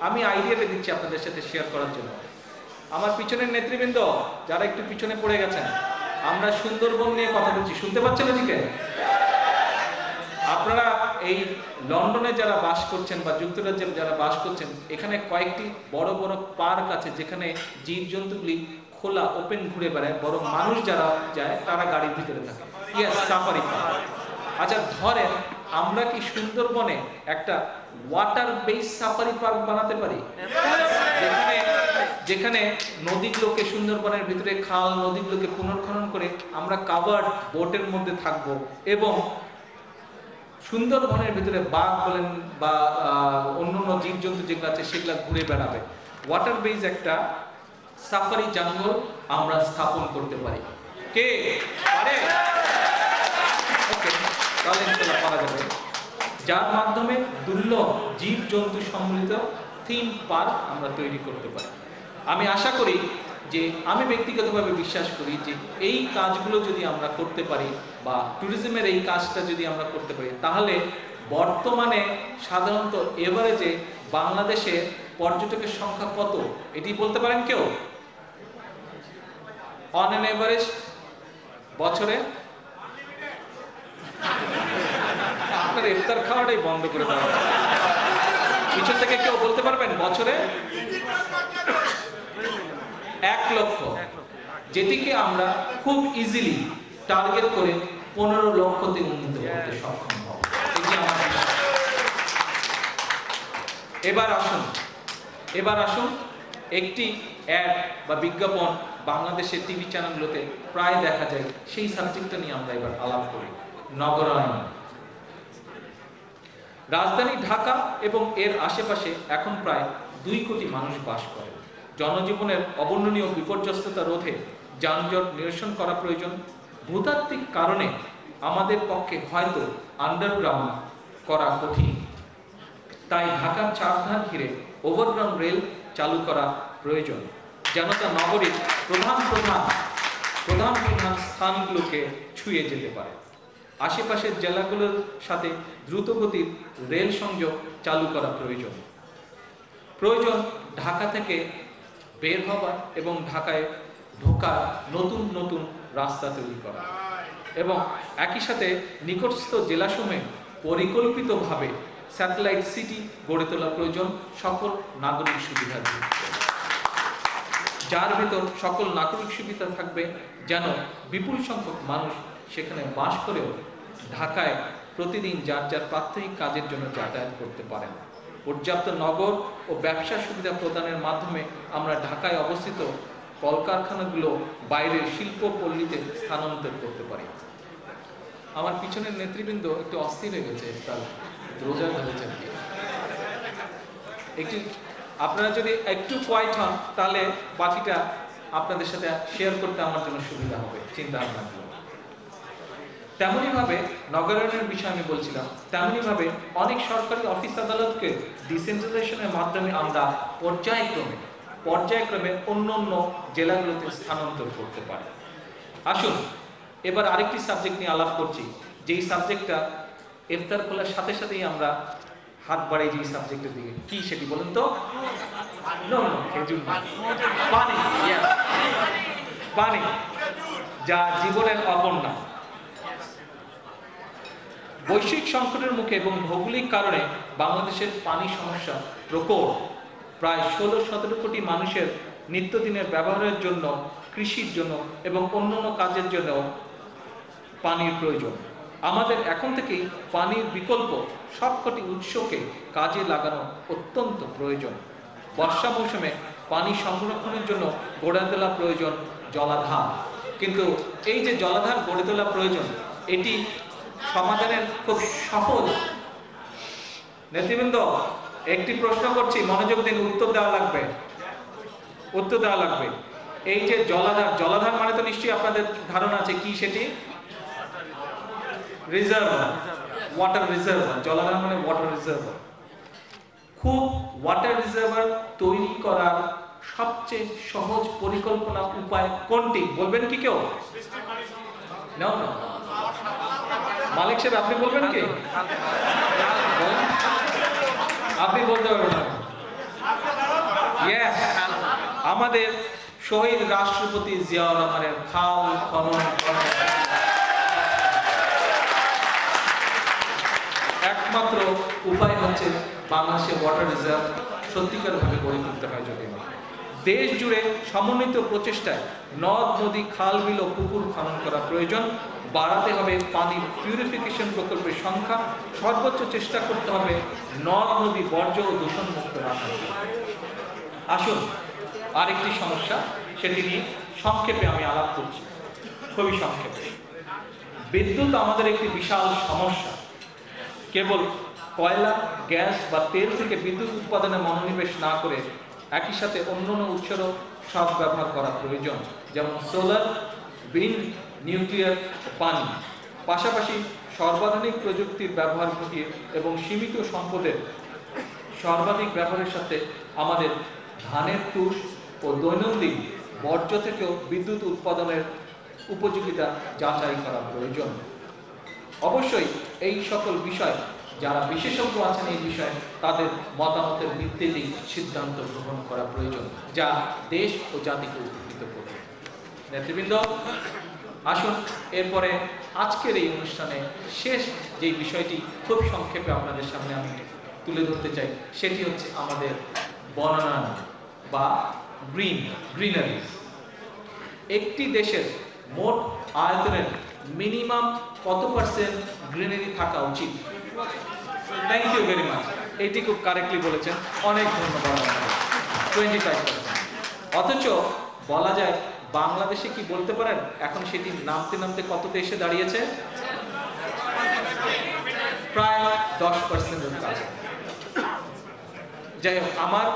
আমি আইডিয়াটা দিচ্ছি আপনাদের সাথে শেয়ার করার জন্য। আমার পিছনের নেতৃবৃন্দ যারা একটু পিছনে পড়ে গেছেন, আমরা সুন্দরবন নিয়ে কথা বলছি, শুনতে পাচ্ছেন এদিকে? আপনারা এই লন্ডনে যারা বাস করছেন বা যুক্তরাজ্যে যারা বাস করছেন, এখানে কয়েকটি বড় বড় পার্ক আছে যেখানে জীবজন্তুগুলি খোলা ওপেন ঘুরে বেড়ায়, বরং মানুষ যারা যায় তারা গাড়ির ভিতরে থাকে। Yes, safari park. আচ্ছা ধরেন আমরা কি সুন্দরবনে একটা ওয়াটার বেস সাফারি পার্ক বানাতে পারি, যেখানে যেখানে নদীগুলোকে, সুন্দরবনের ভিতরে খাল নদীগুলোকে পুনর্খনন করে আমরা কাভার্ড বোটের মধ্যে থাকবো এবং সুন্দরবনের ভিতরে বাঘ বলেন বা অন্যান্য জীবজন্তু যেগুলো আছে সেগুলো ঘুরে বেড়াবে। ওয়াটার বেজ একটা সাফারি জঙ্গল আমরা স্থাপন করতে পারি। কে পারে? ওকে, তাহলে ইনশাআল্লাহ পারা যাবে, যার মাধ্যমে দুর্লভ জীবজন্তু সম্মিলিত থিম পার্ক আমরা তৈরি করতে পারি। আমি আশা করি যে, আমি ব্যক্তিগতভাবে বিশ্বাস করি যে এই কাজগুলো যদি আমরা করতে পারি বা ট্যুরিজমের এই কাজটা যদি আমরা করতে পারি, তাহলে বর্তমানে সাধারণত এভারেজে বাংলাদেশে পর্যটকের সংখ্যা কত এটি বলতে পারেন কেউ? অন অ্যান এভারেজ বছরে আপনার ইফতার খাওয়াটাই বন্ধ করে দেওয়া হচ্ছে। পিছন থেকে কেউ বলতে পারবেন বছরে? 1 লক্ষ, যেটিকে আমরা খুব ইজিলি টার্গেট করে 15 লক্ষতে উন্নীত করতে সক্ষম হব। এটি আমার বিশ্বাস। এবার আসুন একটি অ্যাড বা বিজ্ঞাপন বাংলাদেশের টিভি চ্যানেলগুলোতে প্রায় দেখা যায়, সেই সাবজেক্টটা নিয়ে আমরা এবার আলাপ করি। নগরায়ণ। রাজধানী ঢাকা এবং এর আশেপাশে এখন প্রায় 2 কোটি মানুষ বাস করে। জনজীবনের অবর্ণনীয় বিপর্যস্ততা রোধে যানজট নিরসন করা প্রয়োজন। ভূতাত্ত্বিক কারণে আমাদের পক্ষে হয়তো আন্ডারগ্রাউন্ড করা কঠিন, তাই ঢাকার চারধার ঘিরে ওভারগ্রাউন্ড রেল চালু করা প্রয়োজন, যেন তা নগরীর প্রধান স্থানগুলোকে ছুঁয়ে যেতে পারে। আশেপাশের জেলাগুলোর সাথে দ্রুতগতির রেল সংযোগ চালু করা প্রয়োজন। ঢাকা থেকে বের হবার এবং ঢাকায় ঢোকার নতুন নতুন রাস্তা তৈরি করা এবং একই সাথে নিকটস্থ জেলাসমূহে পরিকল্পিতভাবে স্যাটেলাইট সিটি গড়ে তোলা প্রয়োজন, সকল নাগরিক সুবিধা দিয়ে, যার ভেতর সকল নাগরিক সুবিধা থাকবে, যেন বিপুল সংখ্যক মানুষ সেখানে বাস করেও ঢাকায় প্রতিদিন যার যার প্রাত্যহিক কাজের জন্য যাতায়াত করতে পারেন। পর্যাপ্ত নগর ও ব্যবসা সুবিধা প্রদানের মাধ্যমে আমরা ঢাকায় অবস্থিত কলকারখানাগুলো বাইরের শিল্পপল্লীতে স্থানান্তর করতে পারি। আমার পিছনের নেতৃবৃন্দ একটু অস্থির হয়ে গেছে, তার রোজা ধরেছে। আপনারা যদি একটু কোয়াইট হন তাহলে বাকিটা আপনাদের সাথে শেয়ার করতে আমার জন্য সুবিধা হবে, চিন্তা ভাবনা। তেমনিভাবে নগরায়নের বিষয়ে আমি বলছিলাম, তেমনিভাবে অনেক সরকারি অফিস আদালতকে ডিসেন্ট্রালাইজেশনের মাধ্যমে আমরা পর্যায়ক্রমে অন্য অন্য জেলাগুলোতে স্থানান্তর করতে পারি। আসুন এবার আরেকটি সাবজেক্ট নিয়ে আলাপ করছি, যেই সাবজেক্টটা ইফতার খোলার সাথে সাথেই আমরা হাত বাড়াই যেই সাবজেক্টের দিকে। কি সেটি বলুন তো? খেজুর, পানি, যা জীবনের অপর্ণা। বৈশ্বিক সংকটের মুখে এবং ভৌগোলিক কারণে বাংলাদেশের পানি সমস্যা প্রকট। প্রায় 16-17 কোটি মানুষের নিত্যদিনের ব্যবহারের জন্য, কৃষির জন্য এবং অন্যান্য কাজের জন্য পানির প্রয়োজন। আমাদের এখন থেকেই পানির বিকল্প সবকটি উৎসকে কাজে লাগানো অত্যন্ত প্রয়োজন। বর্ষা মৌসুমে পানি সংরক্ষণের জন্য গড়ে তোলা প্রয়োজন জলাধার। কিন্তু এই যে জলাধার গড়ে তোলা প্রয়োজন, এটি সমাধানের খুব সহজ। নেতৃবৃন্দ, একটি প্রশ্ন করছি, মনোযোগ দিন, উত্তর দেওয়া লাগবে। এই যে জলাধার মানে তো নিশ্চয়ই আপনাদের ধারণা আছে কি সেটি? Reservoir, water reservoir. জলাধার মানে ওয়াটার রিজার্ভার। খুব ওয়াটার রিজার্ভার তৈরি করার সবচেয়ে সহজ পরিকল্পনা উপায় কোনটি বলবেন কি কেউ? না, মালিক সাহেব আপনি বলবেন কি? আপনি বলতে পারবেন না। Yes, আমাদের শহীদ রাষ্ট্রপতি জিয়াউর রহমানের খাল খনন একমাত্র উপায় হচ্ছে বাংলাদেশের ওয়াটার রিজার্ভ সত্যিকারভাবে গড়ে তুলতে হয়। যদি দেশ জুড়ে সমন্বিত প্রচেষ্টায় নদ নদী খাল বিল ও পুকুর খনন করা প্রয়োজন। বাড়াতে হবে পানির পিউরিফিকেশন প্রকল্পের সংখ্যা। সর্বোচ্চ চেষ্টা করতে হবে নদ নদী বর্জ্য ও দূষণ মুক্ত রাখা। আসুন আরেকটি সমস্যা, সেটি নিয়ে সংক্ষেপে আমি আলাপ করছি, খুবই সংক্ষেপে। বিদ্যুৎ আমাদের একটি বিশাল সমস্যা। কেবল কয়লা, গ্যাস বা তেল থেকে বিদ্যুৎ উৎপাদনে মনোনিবেশ না করে একই সাথে অন্যান্য উৎসেরও সৎ ব্যবহার করা প্রয়োজন, যেমন সোলার, উইন্ড, নিউক্লিয়ার, পানি। পাশাপাশি সর্বাধুনিক প্রযুক্তির ব্যবহার ঘটিয়ে এবং সীমিত সম্পদের সর্বাধিক ব্যবহারের সাথে আমাদের ধানের তুষ ও দৈনন্দিন বর্জ্য থেকেও বিদ্যুৎ উৎপাদনের উপযোগিতা যাচাই করা প্রয়োজন। অবশ্যই এই সকল বিষয় যারা বিশেষজ্ঞ আছেন এই বিষয়ে তাদের মতামতের ভিত্তিতে সিদ্ধান্ত গ্রহণ করা প্রয়োজন, যা দেশ ও জাতিকে উপকৃত করবে। নেতৃবৃন্দ, আসুন এরপরে আজকের এই অনুষ্ঠানে শেষ যে বিষয়টি খুব সংক্ষেপে আপনাদের সামনে আমি তুলে ধরতে চাই, সেটি হচ্ছে আমাদের বনায়ন বা গ্রিনারি। একটি দেশের মোট আয়তনের মিনিমাম কত পার্সেন্ট গ্রিনারি থাকা উচিত? থ্যাংক ইউ ভেরি মাচ, এটি খুব কারেক্টলি বলেছেন, অনেক ধন্যবাদ। 25%। অথচ বলা যায় বাংলাদেশে কি বলতে পারেন এখন সেটি নামতে নামতে কততে এসে দাঁড়িয়েছে? প্রায় 10%-এর কাছে। যাই হোক, আমার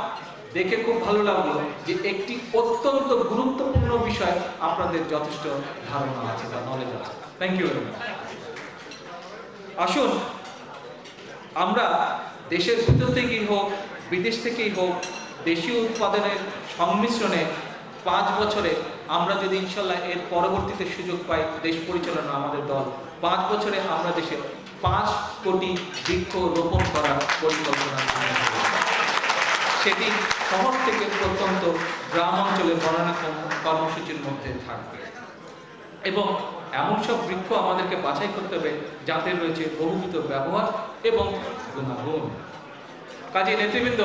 দেখে খুব ভালো লাগলো যে একটি অত্যন্ত গুরুত্বপূর্ণ বিষয় আপনাদের যথেষ্ট ধারণা আছে বা নলেজ আছে। Thank you very much. আসুন আমরা দেশের ভিতর থেকেই হোক বিদেশ থেকেই হোক দেশীয় উৎপাদনের সংমিশ্রণে 5 বছরে আমরা যদি ইনশাল্লাহ এর পরবর্তীতে সুযোগ পাই, দেশ পরিচালনা আমাদের দল 5 বছরে আমরা দেশে 5 কোটি বৃক্ষ রোপণ করার পরিকল্পনা, সেটি শহর থেকে প্রত্যন্ত গ্রাম অঞ্চলের বনায়ন কর্মসূচির মধ্যে থাকবে। এবং এমন সব বৃক্ষ আমাদেরকে বাছাই করতে হবে যাতে রয়েছে বহুবিধ ব্যবহার এবং গুণাগুণ। কাজে নেতৃবৃন্দ,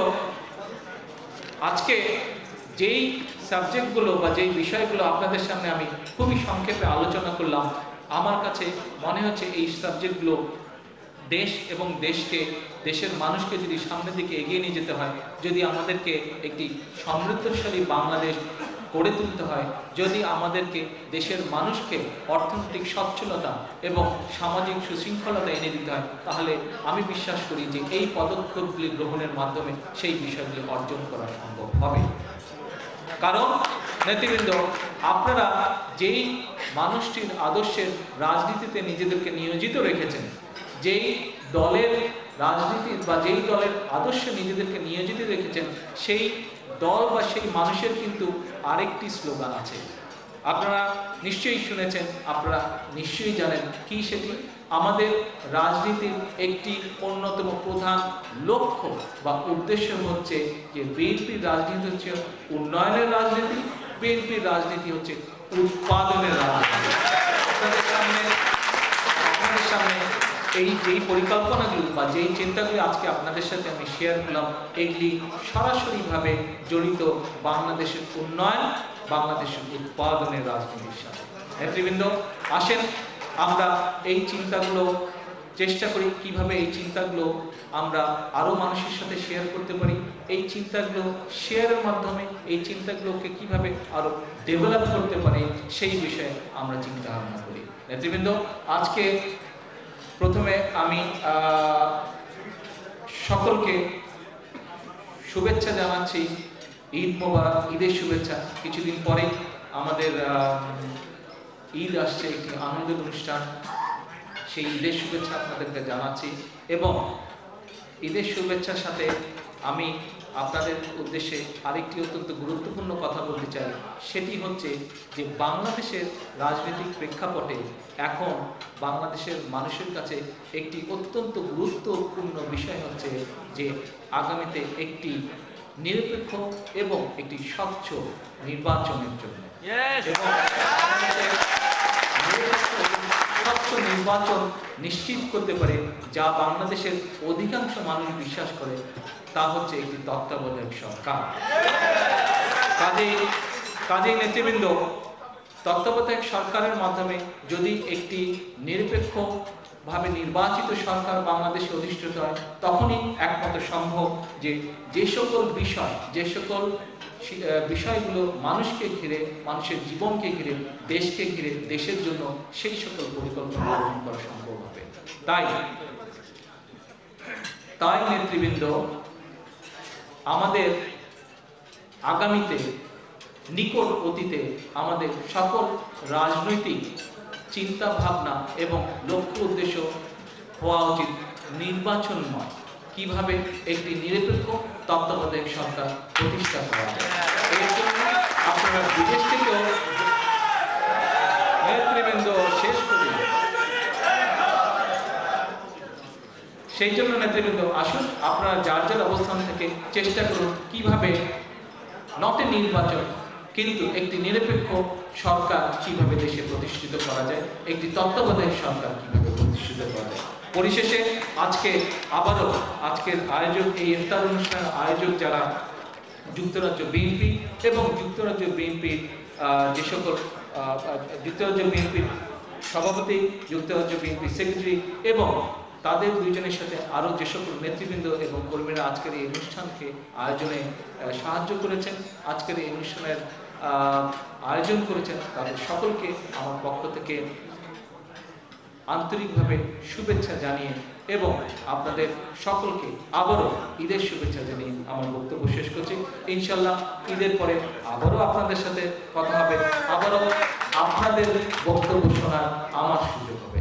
আজকে যেই সাবজেক্টগুলো বা যেই বিষয়গুলো আপনাদের সামনে আমি খুবই সংক্ষেপে আলোচনা করলাম, আমার কাছে মনে হচ্ছে এই সাবজেক্টগুলো দেশ এবং দেশের মানুষকে যদি সামনের দিকে এগিয়ে নিয়ে যেতে হয়, যদি আমাদেরকে একটি সমৃদ্ধশালী বাংলাদেশ গড়ে তুলতে হয়, যদি আমাদেরকে দেশের মানুষকে অর্থনৈতিক সচ্ছলতা এবং সামাজিক সুশৃঙ্খলতা এনে দিতে হয়, তাহলে আমি বিশ্বাস করি যে এই পদক্ষেপগুলি গ্রহণের মাধ্যমে সেই বিষয়গুলি অর্জন করা সম্ভব হবে। কারণ নেতৃবৃন্দ, আপনারা যেই মানুষটির আদর্শের রাজনীতিতে নিজেদেরকে নিয়োজিত রেখেছেন, যেই দলের রাজনীতি বা যেই দলের আদর্শে নিজেদেরকে নিয়োজিত রেখেছেন, সেই দল বা সেই মানুষের কিন্তু আরেকটি স্লোগান আছে। আপনারা নিশ্চয়ই শুনেছেন, আপনারা নিশ্চয়ই জানেন কি সেটি। আমাদের রাজনীতির একটি অন্যতম প্রধান লক্ষ্য বা উদ্দেশ্য হচ্ছে যে বিএনপির রাজনীতি হচ্ছে উন্নয়নের রাজনীতি, বিএনপির রাজনীতি হচ্ছে উৎপাদনের রাজনীতি। আপনাদের সামনে যেই পরিকল্পনাগুলি বা যেই চিন্তাগুলি আজকে আপনাদের সাথে আমি শেয়ার করলাম, এগুলি সরাসরিভাবে জড়িত বাংলাদেশের উন্নয়ন, বাংলাদেশের উৎপাদনের রাজনীতির সাথে। নেতৃবৃন্দ, আসেন আমরা এই চিন্তাগুলো চেষ্টা করি কিভাবে এই চিন্তাগুলো আমরা আরো মানুষের সাথে শেয়ার করতে পারি। এই চিন্তাগুলো শেয়ারের মাধ্যমে এই চিন্তাগুলোকে কিভাবে আরো ডেভেলপ করতে পারি সেই বিষয়ে আমরা চিন্তা ভাবনা করি। নেতৃবৃন্দ, আজকে প্রথমে আমি সকলকে শুভেচ্ছা জানাচ্ছি, ঈদ মোবারক, ঈদের শুভেচ্ছা। কিছুদিন পরে আমাদের ঈদ আসছে, একটি আনন্দের অনুষ্ঠান, সেই ঈদের শুভেচ্ছা আপনাদেরকে জানাচ্ছি। এবং ঈদের শুভেচ্ছার সাথে আমি আপনাদের উদ্দেশ্যে আরেকটি অত্যন্ত গুরুত্বপূর্ণ কথা বলতে চাই, সেটি হচ্ছে যে বাংলাদেশের রাজনৈতিক প্রেক্ষাপটে এখন বাংলাদেশের মানুষের কাছে একটি অত্যন্ত গুরুত্বপূর্ণ বিষয় হচ্ছে যে আগামীতে একটি নিরপেক্ষ এবং একটি স্বচ্ছ নির্বাচনের জন্য। এবং স্বচ্ছ নির্বাচন নিশ্চিত করতে পারে যা বাংলাদেশের অধিকাংশ মানুষ বিশ্বাস করে, তা হচ্ছে একটি তত্ত্বাবধায়ক সরকার। কাজেই নেতৃবৃন্দ, তত্ত্বাবধায়ক সরকারের মাধ্যমে যদি একটি নিরপেক্ষভাবে নির্বাচিত সরকার বাংলাদেশে অধিষ্ঠিত হয়, তখনই একমাত্র সম্ভব যে সকল বিষয়গুলো মানুষকে ঘিরে, মানুষের জীবনকে ঘিরে, দেশকে ঘিরে, দেশের জন্য সেই সকল পরিকল্পনা গ্রহণ করা সম্ভব হবে। তাই নেতৃবৃন্দ, আমাদের আগামীতে, নিকট অতীতে আমাদের সকল রাজনৈতিক চিন্তা ভাবনা এবং লক্ষ্য উদ্দেশ্য হওয়া উচিত নির্বাচনময়, কিভাবে একটি নিরপেক্ষ তত্ত্বাবধায়ক সরকার প্রতিষ্ঠা করা যায়। এর জন্য আপনারা বিদেশ থেকেও নেতৃবৃন্দ শেষ করি, সেই জন্য নেতৃবৃন্দ আসুন আপনারা যার যার অবস্থান থেকে চেষ্টা করুন কিভাবে নট এ নির্বাচন কিন্তু একটি নিরপেক্ষ সরকার কিভাবে দেশে প্রতিষ্ঠিত করা যায়, একটি তত্ত্বাবধায়ক সরকার কিভাবে প্রতিষ্ঠিত করা যায়। পরিশেষে আবারও আজকের আয়োজক, এই ইফতার অনুষ্ঠানের আয়োজক যারা যুক্তরাজ্য বিএনপি এবং যুক্তরাজ্য বিএনপির যে সকল যুক্তরাজ্য বিএনপির সভাপতি, যুক্তরাজ্য বিএনপির সেক্রেটারি এবং তাদের দুইজনের সাথে আরও যে সকল নেতৃবৃন্দ এবং কর্মীরা আজকের এই অনুষ্ঠানকে আয়োজনে সাহায্য করেছেন, আজকের এই অনুষ্ঠানের আয়োজন করেছেন, তাদের সকলকে আমার পক্ষ থেকে আন্তরিকভাবে শুভেচ্ছা জানিয়ে এবং আপনাদের সকলকে আবারও ঈদের শুভেচ্ছা জানিয়ে আমার বক্তব্য শেষ করছি। ইনশাল্লাহ ঈদের পরে আবারও আপনাদের সাথে কথা হবে, আবারও আপনাদের বক্তব্য শোনার আমার সুযোগ হবে।